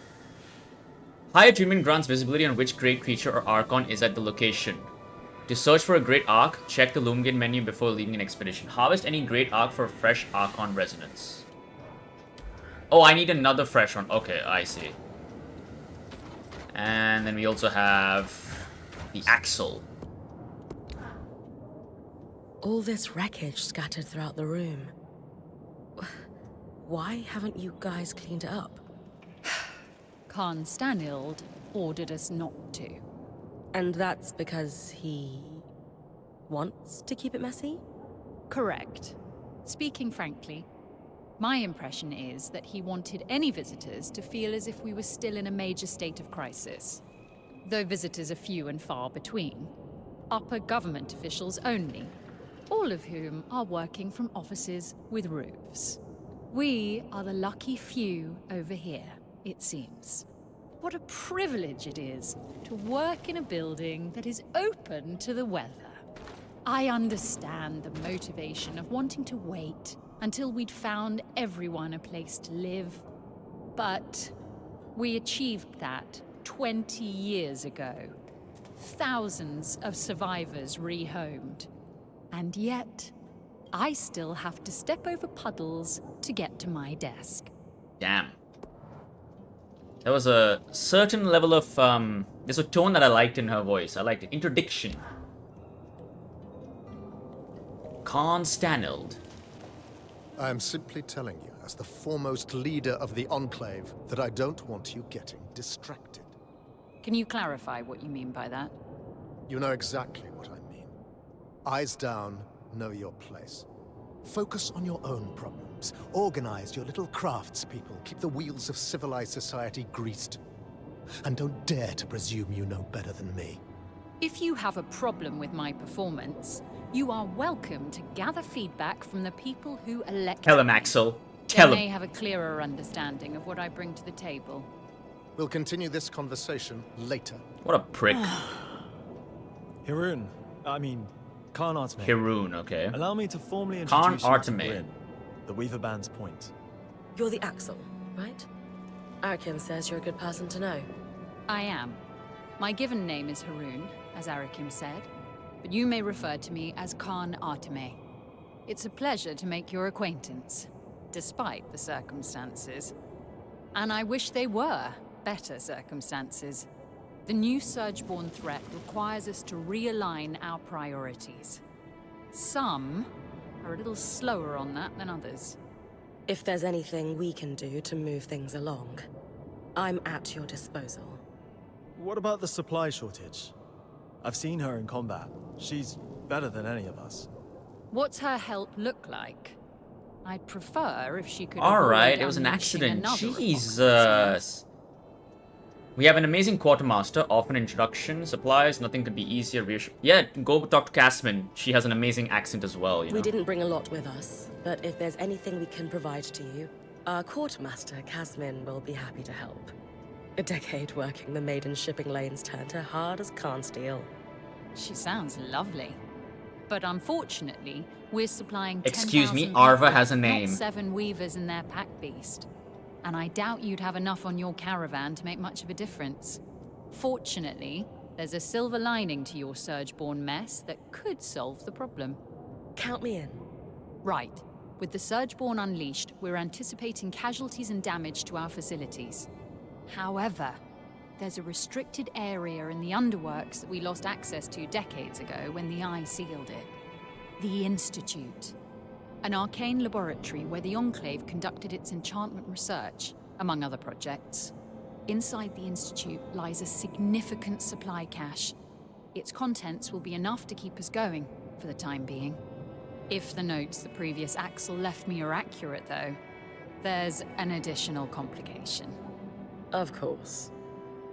Speaker 1: High attunement grants visibility on which great creature or archon is at the location. To search for a great arc, check the Loomgate menu before leaving an expedition. Harvest any great arc for a fresh archon resonance. Oh, I need another fresh one. Okay, I see. And then we also have the axle.
Speaker 2: All this wreckage scattered throughout the room. Why haven't you guys cleaned it up?
Speaker 11: Khan Stanild ordered us not to.
Speaker 2: And that's because he wants to keep it messy?
Speaker 11: Correct. Speaking frankly, my impression is that he wanted any visitors to feel as if we were still in a major state of crisis. Though visitors are few and far between. Upper government officials only, all of whom are working from offices with roofs. We are the lucky few over here, it seems. What a privilege it is to work in a building that is open to the weather. I understand the motivation of wanting to wait until we'd found everyone a place to live. But we achieved that 20 years ago. Thousands of survivors rehomed. And yet, I still have to step over puddles to get to my desk.
Speaker 1: Damn. There was a certain level of, there's a tone that I liked in her voice. I liked it. Interdiction. Khan Stanild.
Speaker 10: I am simply telling you, as the foremost leader of the Enclave, that I don't want you getting distracted.
Speaker 11: Can you clarify what you mean by that?
Speaker 10: You know exactly what I mean. Eyes down, know your place. Focus on your own problems. Organize your little craftspeople. Keep the wheels of civilized society greased. And don't dare to presume you know better than me.
Speaker 11: If you have a problem with my performance, you are welcome to gather feedback from the people who elected
Speaker 1: Tell him,
Speaker 11: me.
Speaker 1: Axel. Tell
Speaker 11: They
Speaker 1: him.
Speaker 11: may have a clearer understanding of what I bring to the table.
Speaker 10: We'll continue this conversation later.
Speaker 1: What a prick.
Speaker 9: Hirun, Khan Arteme.
Speaker 1: Hirun, okay.
Speaker 9: Allow me to formally
Speaker 1: Khan
Speaker 9: introduce you to
Speaker 1: Arteme.
Speaker 9: Bryn, the Weaver Band's point.
Speaker 2: You're the Axel, right? Arakim says you're a good person to know.
Speaker 11: I am. My given name is Harun, as Arakim said, but you may refer to me as Khan Arteme. It's a pleasure to make your acquaintance, despite the circumstances. And I wish they were better circumstances. The new Surgeborn threat requires us to realign our priorities. Some are a little slower on that than others.
Speaker 2: If there's anything we can do to move things along, I'm at your disposal.
Speaker 9: What about the supply shortage? I've seen her in combat. She's better than any of us.
Speaker 11: What's her help look like? I'd prefer if she could
Speaker 1: Alright,
Speaker 11: avoid
Speaker 1: it was an
Speaker 11: unleashing
Speaker 1: accident.
Speaker 11: another upon
Speaker 1: Jesus. We have an amazing quartermaster, often introduction, supplies, nothing could be easier. Yeah, go talk to Cassidan. She has an amazing accent as well, you know.
Speaker 2: We didn't bring a lot with us, but if there's anything we can provide to you, our quartermaster, Cassidan, will be happy to help. A decade working the maiden shipping lanes turned her hard as can steel.
Speaker 11: She sounds lovely. But unfortunately, we're supplying
Speaker 1: Excuse me,
Speaker 11: 10,000
Speaker 1: Arva
Speaker 11: people,
Speaker 1: has a name.
Speaker 11: Not 7 weavers and their pack beast. And I doubt you'd have enough on your caravan to make much of a difference. Fortunately, there's a silver lining to your Surgeborn mess that could solve the problem.
Speaker 2: Count me in.
Speaker 11: Right. With the Surgeborn unleashed, we're anticipating casualties and damage to our facilities. However, there's a restricted area in the underworks that we lost access to decades ago when the Eye sealed it. The Institute. An arcane laboratory where the Enclave conducted its enchantment research, among other projects. Inside the Institute lies a significant supply cache. Its contents will be enough to keep us going, for the time being. If the notes the previous Axel left me are accurate, though, there's an additional complication.
Speaker 2: Of course.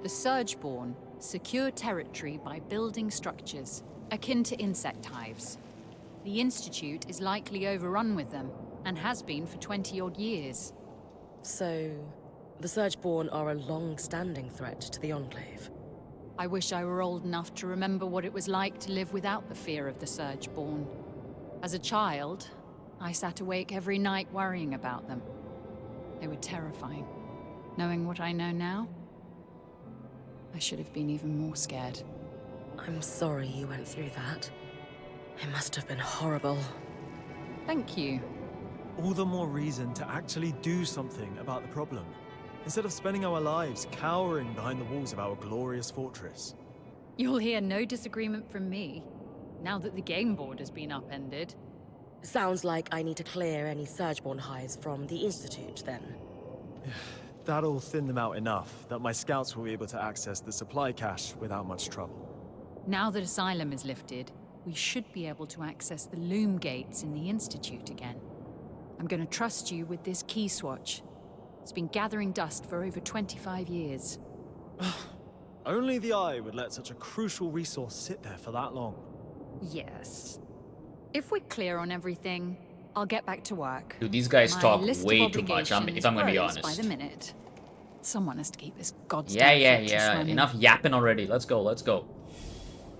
Speaker 11: The Surgeborn secure territory by building structures, akin to insect hives. The Institute is likely overrun with them, and has been for 20-odd years.
Speaker 2: So, the Surgeborn are a long-standing threat to the Enclave.
Speaker 11: I wish I were old enough to remember what it was like to live without the fear of the Surgeborn. As a child, I sat awake every night worrying about them. They were terrifying. Knowing what I know now, I should have been even more scared.
Speaker 2: I'm sorry you went through that. It must have been horrible.
Speaker 11: Thank you.
Speaker 9: All the more reason to actually do something about the problem, instead of spending our lives cowering behind the walls of our glorious fortress.
Speaker 11: You'll hear no disagreement from me, now that the game board has been upended.
Speaker 2: Sounds like I need to clear any Surgeborn hives from the Institute, then.
Speaker 9: That'll thin them out enough that my scouts will be able to access the supply cache without much trouble.
Speaker 11: Now that Asylum is lifted, we should be able to access the loom gates in the Institute again. I'm going to trust you with this key swatch. It's been gathering dust for over 25 years.
Speaker 9: Only the Eye would let such a crucial resource sit there for that long.
Speaker 11: Yes. If we're clear on everything, I'll get back to work.
Speaker 1: Dude, these guys
Speaker 11: My
Speaker 1: talk
Speaker 11: list of
Speaker 1: way too much, if I'm
Speaker 11: obligations
Speaker 1: gonna be
Speaker 11: grows
Speaker 1: honest.
Speaker 11: by the minute. Someone has to keep this goddamn fortress running.
Speaker 1: Enough yapping already. Let's go, let's go.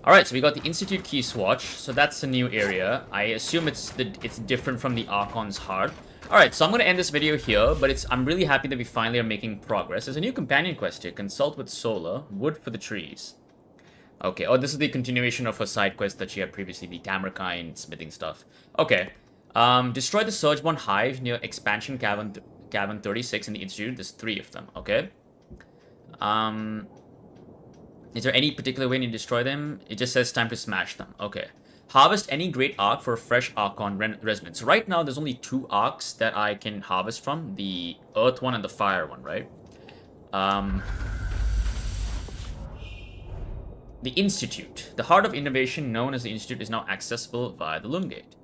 Speaker 1: Alright, so we got the Institute key swatch, so that's a new area. I assume it's different from the Archon's Heart. Alright, so I'm gonna end this video here, but I'm really happy that we finally are making progress. There's a new companion quest here. Consult with Sola. Wood for the trees. Okay, oh, this is the continuation of her side quest that she had previously, the Tamarkine smithing stuff. Okay. Destroy the Surgeborn hive near Expansion Cavern 36 in the Institute. There's 3 of them, okay? Is there any particular way to destroy them? It just says time to smash them. Okay. Harvest any great arc for a fresh Archon resonance. Right now, there's only 2 arcs that I can harvest from. The Earth one and the Fire one, right? The Institute. The heart of innovation known as the Institute is now accessible via the Loom Gate.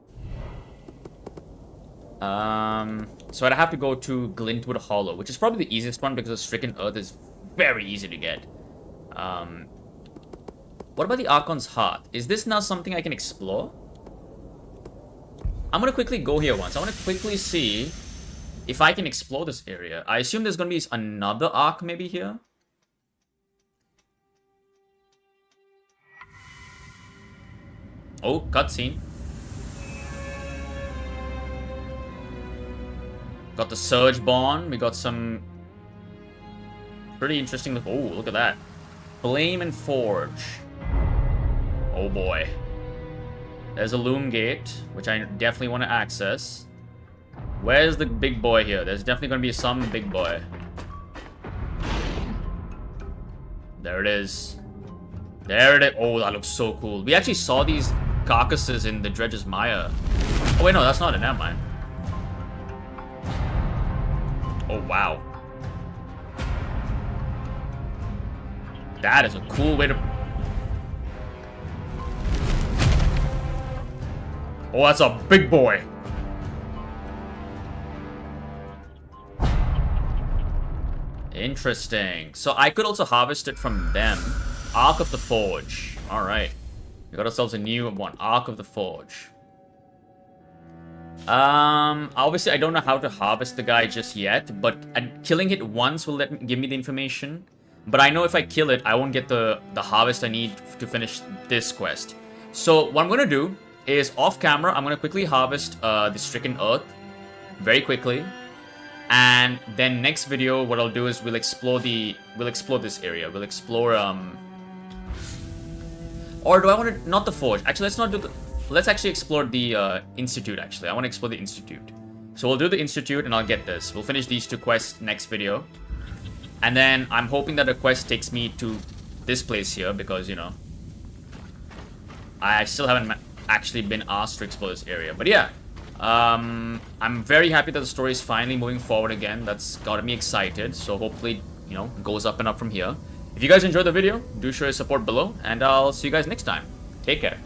Speaker 1: So I'd have to go to Glintwood Hollow, which is probably the easiest one because this freaking Earth is very easy to get. What about the Archon's Heart? Is this now something I can explore? I'm gonna quickly go here once. I want to quickly see if I can explore this area. I assume there's gonna be another Arc maybe here. Oh, cutscene. Got the Surgeborn. We got some pretty interesting. Oh, look at that. Flame and Forge. Oh boy. There's a Loom Gate, which I definitely want to access. Where's the big boy here? There's definitely going to be some big boy. There it is. There it is. Oh, that looks so cool. We actually saw these carcasses in the Dredge's Mire. Oh wait, no, that's not it. Never mind. Oh, wow. That is a cool way to... Oh, that's a big boy. Interesting. So I could also harvest it from them. Ark of the Forge. Alright. We got ourselves a new one. Ark of the Forge. Obviously I don't know how to harvest the guy just yet, but killing it once will give me the information. But I know if I kill it, I won't get the harvest I need to finish this quest. So what I'm gonna do is off camera, I'm gonna quickly harvest the stricken earth very quickly. And then next video, what I'll do is we'll explore this area. We'll explore or do I want to not the forge? Actually, let's not do the. Let's actually explore the institute. Actually, I want to explore the institute. So we'll do the institute, and I'll get this. We'll finish these two quests next video, and then I'm hoping that the quest takes me to this place here because, you know, I still haven't actually been asked to explore this area. But yeah. I'm very happy that the story is finally moving forward again. That's got me excited. So hopefully, you know, goes up and up from here. If you guys enjoyed the video, do show your support below, and I'll see you guys next time. Take care.